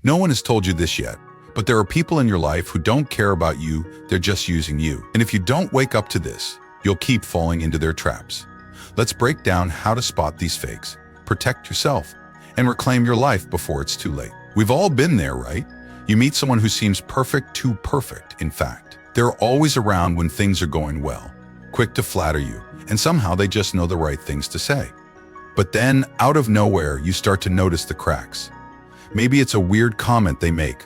No one has told you this yet, but there are people in your life who don't care about you, they're just using you. And if you don't wake up to this, you'll keep falling into their traps. Let's break down how to spot these fakes, protect yourself, and reclaim your life before it's too late. We've all been there, right? You meet someone who seems perfect, too perfect, in fact. They're always around when things are going well, quick to flatter you, and somehow they just know the right things to say. But then, out of nowhere, you start to notice the cracks. Maybe it's a weird comment they make,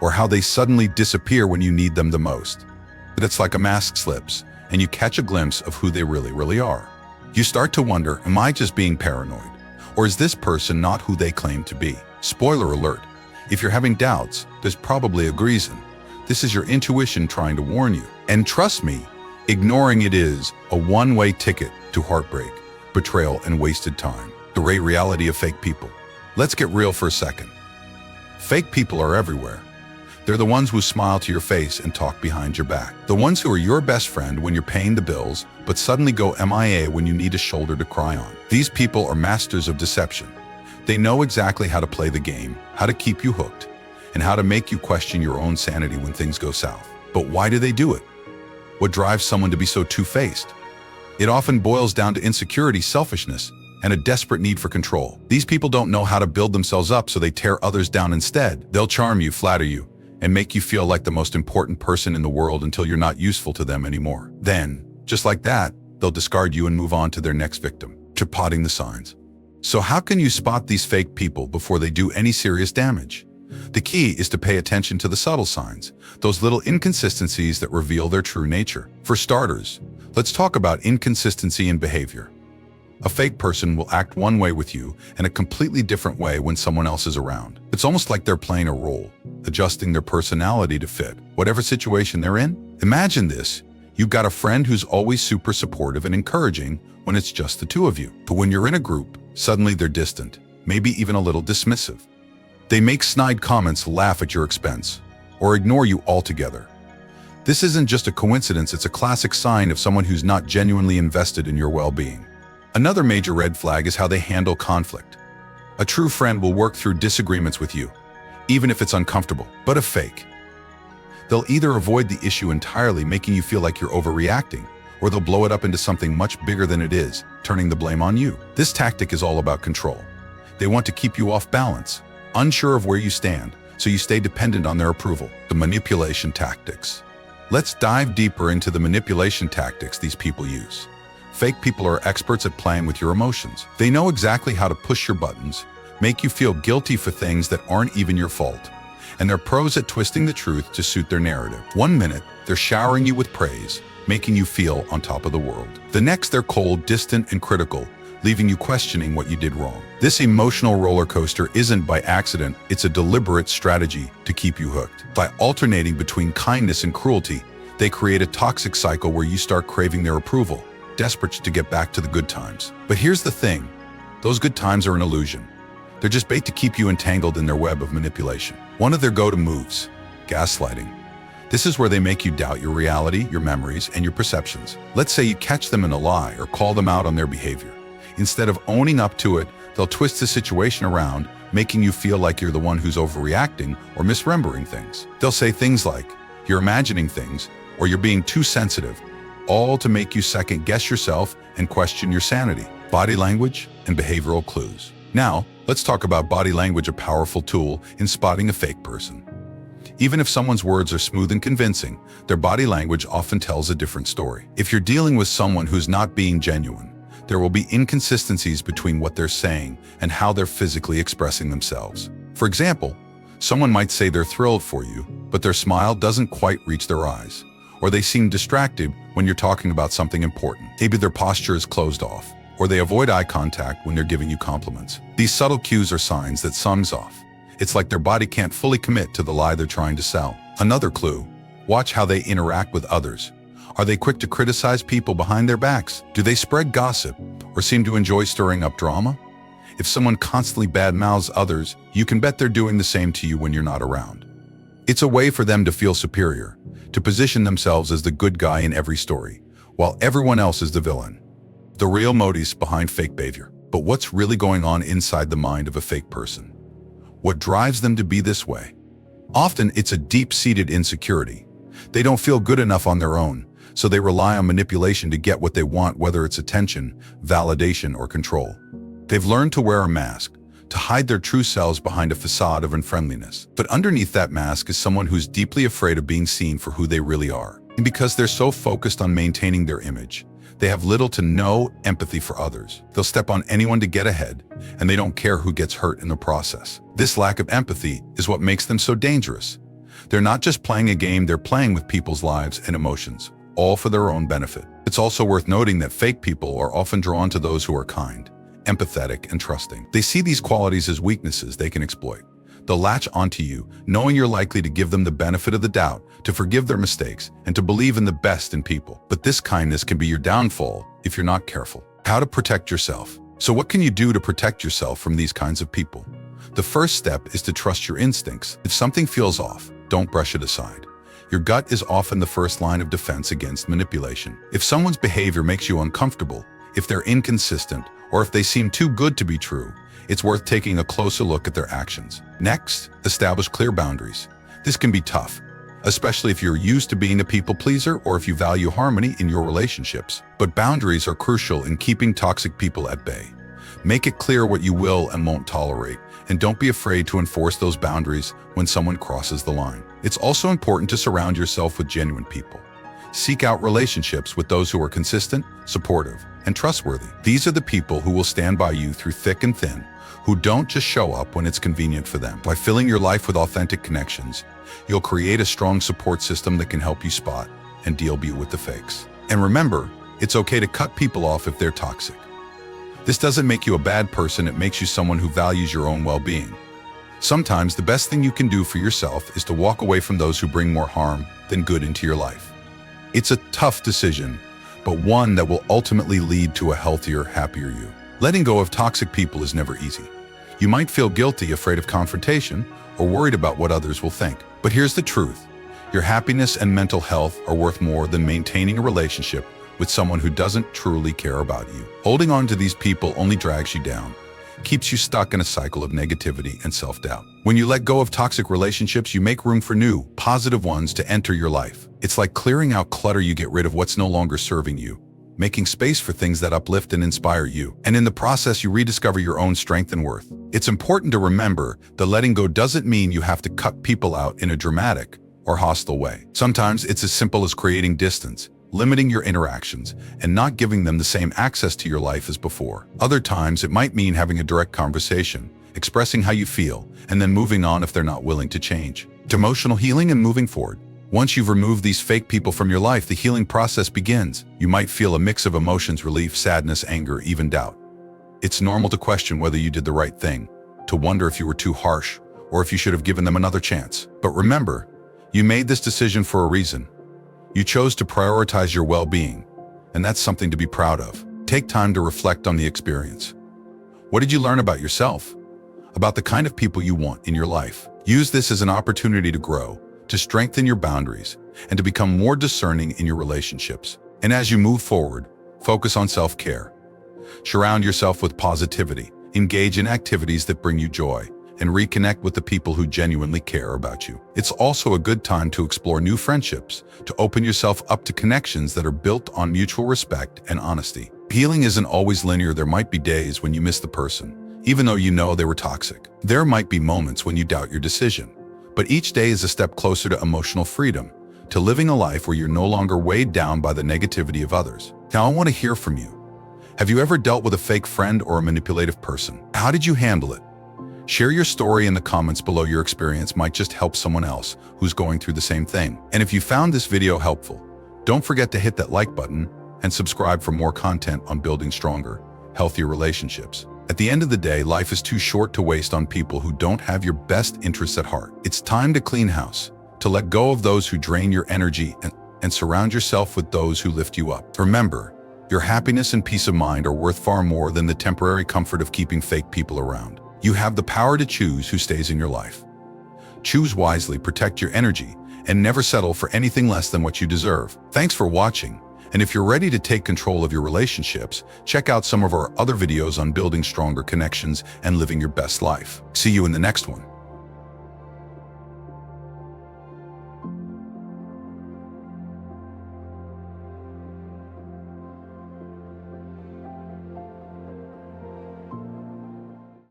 or how they suddenly disappear when you need them the most. But it's like a mask slips, and you catch a glimpse of who they really are. You start to wonder, am I just being paranoid? Or is this person not who they claim to be? Spoiler alert, if you're having doubts, there's probably a reason. This is your intuition trying to warn you. And trust me, ignoring it is a one-way ticket to heartbreak, betrayal, and wasted time. The reality of fake people. Let's get real for a second. Fake people are everywhere. They're the ones who smile to your face and talk behind your back. The ones who are your best friend when you're paying the bills, but suddenly go MIA when you need a shoulder to cry on. These people are masters of deception. They know exactly how to play the game, how to keep you hooked, and how to make you question your own sanity when things go south. But why do they do it? What drives someone to be so two-faced? It often boils down to insecurity, selfishness, and a desperate need for control. These people don't know how to build themselves up, so they tear others down instead. They'll charm you, flatter you, and make you feel like the most important person in the world until you're not useful to them anymore. Then, just like that, they'll discard you and move on to their next victim. Spotting the signs. So how can you spot these fake people before they do any serious damage? The key is to pay attention to the subtle signs, those little inconsistencies that reveal their true nature. For starters, let's talk about inconsistency in behavior. A fake person will act one way with you and a completely different way when someone else is around. It's almost like they're playing a role, adjusting their personality to fit whatever situation they're in. Imagine this. You've got a friend who's always super supportive and encouraging when it's just the two of you. But when you're in a group, suddenly they're distant, maybe even a little dismissive. They make snide comments, laugh at your expense, or ignore you altogether. This isn't just a coincidence, it's a classic sign of someone who's not genuinely invested in your well-being. Another major red flag is how they handle conflict. A true friend will work through disagreements with you, even if it's uncomfortable. But a fake, they'll either avoid the issue entirely, making you feel like you're overreacting, or they'll blow it up into something much bigger than it is, turning the blame on you. This tactic is all about control. They want to keep you off balance, unsure of where you stand, so you stay dependent on their approval. The manipulation tactics. Let's dive deeper into the manipulation tactics these people use. Fake people are experts at playing with your emotions. They know exactly how to push your buttons, make you feel guilty for things that aren't even your fault, and they're pros at twisting the truth to suit their narrative. One minute, they're showering you with praise, making you feel on top of the world. The next, they're cold, distant, and critical, leaving you questioning what you did wrong. This emotional roller coaster isn't by accident, it's a deliberate strategy to keep you hooked. By alternating between kindness and cruelty, they create a toxic cycle where you start craving their approval, desperate to get back to the good times. But here's the thing, those good times are an illusion. They're just bait to keep you entangled in their web of manipulation. One of their go-to moves, gaslighting. This is where they make you doubt your reality, your memories, and your perceptions. Let's say you catch them in a lie or call them out on their behavior. Instead of owning up to it, they'll twist the situation around, making you feel like you're the one who's overreacting or misremembering things. They'll say things like, you're imagining things, or you're being too sensitive, all to make you second-guess yourself and question your sanity. Body language and behavioral clues. Now, let's talk about body language, a powerful tool in spotting a fake person. Even if someone's words are smooth and convincing, their body language often tells a different story. If you're dealing with someone who's not being genuine, there will be inconsistencies between what they're saying and how they're physically expressing themselves. For example, someone might say they're thrilled for you, but their smile doesn't quite reach their eyes, or they seem distracted when you're talking about something important. Maybe their posture is closed off, or they avoid eye contact when they're giving you compliments. These subtle cues are signs that something's off. It's like their body can't fully commit to the lie they're trying to sell. Another clue, watch how they interact with others. Are they quick to criticize people behind their backs? Do they spread gossip or seem to enjoy stirring up drama? If someone constantly badmouths others, you can bet they're doing the same to you when you're not around. It's a way for them to feel superior, to position themselves as the good guy in every story, while everyone else is the villain. The real motives behind fake behavior. But what's really going on inside the mind of a fake person? What drives them to be this way? Often it's a deep-seated insecurity. They don't feel good enough on their own, so they rely on manipulation to get what they want, whether it's attention, validation, or control. They've learned to wear a mask, to hide their true selves behind a facade of unfriendliness. But underneath that mask is someone who's deeply afraid of being seen for who they really are. And because they're so focused on maintaining their image, they have little to no empathy for others. They'll step on anyone to get ahead, and they don't care who gets hurt in the process. This lack of empathy is what makes them so dangerous. They're not just playing a game, they're playing with people's lives and emotions, all for their own benefit. It's also worth noting that fake people are often drawn to those who are kind, empathetic, and trusting. They see these qualities as weaknesses they can exploit. They'll latch onto you, knowing you're likely to give them the benefit of the doubt, to forgive their mistakes, and to believe in the best in people. But this kindness can be your downfall if you're not careful. How to protect yourself. So what can you do to protect yourself from these kinds of people? The first step is to trust your instincts. If something feels off, don't brush it aside. Your gut is often the first line of defense against manipulation. If someone's behavior makes you uncomfortable, if they're inconsistent, or if they seem too good to be true, it's worth taking a closer look at their actions. Next, establish clear boundaries. This can be tough, especially if you're used to being a people pleaser or if you value harmony in your relationships. But boundaries are crucial in keeping toxic people at bay. Make it clear what you will and won't tolerate, and don't be afraid to enforce those boundaries when someone crosses the line. It's also important to surround yourself with genuine people. Seek out relationships with those who are consistent, supportive, and trustworthy. These are the people who will stand by you through thick and thin, who don't just show up when it's convenient for them. By filling your life with authentic connections, you'll create a strong support system that can help you spot and deal with the fakes. And remember, it's okay to cut people off if they're toxic. This doesn't make you a bad person, it makes you someone who values your own well-being. Sometimes the best thing you can do for yourself is to walk away from those who bring more harm than good into your life. It's a tough decision, but one that will ultimately lead to a healthier, happier you. Letting go of toxic people is never easy. You might feel guilty, afraid of confrontation, or worried about what others will think. But here's the truth. Your happiness and mental health are worth more than maintaining a relationship with someone who doesn't truly care about you. Holding on to these people only drags you down, keeps you stuck in a cycle of negativity and self-doubt. When you let go of toxic relationships, you make room for new, positive ones to enter your life. It's like clearing out clutter. You get rid of what's no longer serving you, making space for things that uplift and inspire you. And in the process, you rediscover your own strength and worth. It's important to remember that letting go doesn't mean you have to cut people out in a dramatic or hostile way. Sometimes it's as simple as creating distance, limiting your interactions, and not giving them the same access to your life as before. Other times, it might mean having a direct conversation, expressing how you feel, and then moving on if they're not willing to change. To emotional healing and moving forward. Once you've removed these fake people from your life, the healing process begins. You might feel a mix of emotions: relief, sadness, anger, even doubt. It's normal to question whether you did the right thing, to wonder if you were too harsh, or if you should have given them another chance. But remember, you made this decision for a reason. You chose to prioritize your well-being, and that's something to be proud of. Take time to reflect on the experience. What did you learn about yourself? About the kind of people you want in your life? Use this as an opportunity to grow, to strengthen your boundaries, and to become more discerning in your relationships. And as you move forward, focus on self-care. Surround yourself with positivity, engage in activities that bring you joy, and reconnect with the people who genuinely care about you. It's also a good time to explore new friendships, to open yourself up to connections that are built on mutual respect and honesty. Healing isn't always linear. There might be days when you miss the person, even though you know they were toxic. There might be moments when you doubt your decision. But each day is a step closer to emotional freedom, to living a life where you're no longer weighed down by the negativity of others. Now, I want to hear from you. Have you ever dealt with a fake friend or a manipulative person? How did you handle it? Share your story in the comments below. Your experience might just help someone else who's going through the same thing. And if you found this video helpful, don't forget to hit that like button and subscribe for more content on building stronger, healthier relationships. At the end of the day, life is too short to waste on people who don't have your best interests at heart. It's time to clean house, to let go of those who drain your energy and surround yourself with those who lift you up. Remember, your happiness and peace of mind are worth far more than the temporary comfort of keeping fake people around. You have the power to choose who stays in your life. Choose wisely, protect your energy, and never settle for anything less than what you deserve. Thanks for watching, And if you're ready to take control of your relationships, check out some of our other videos on building stronger connections and living your best life. See you in the next one.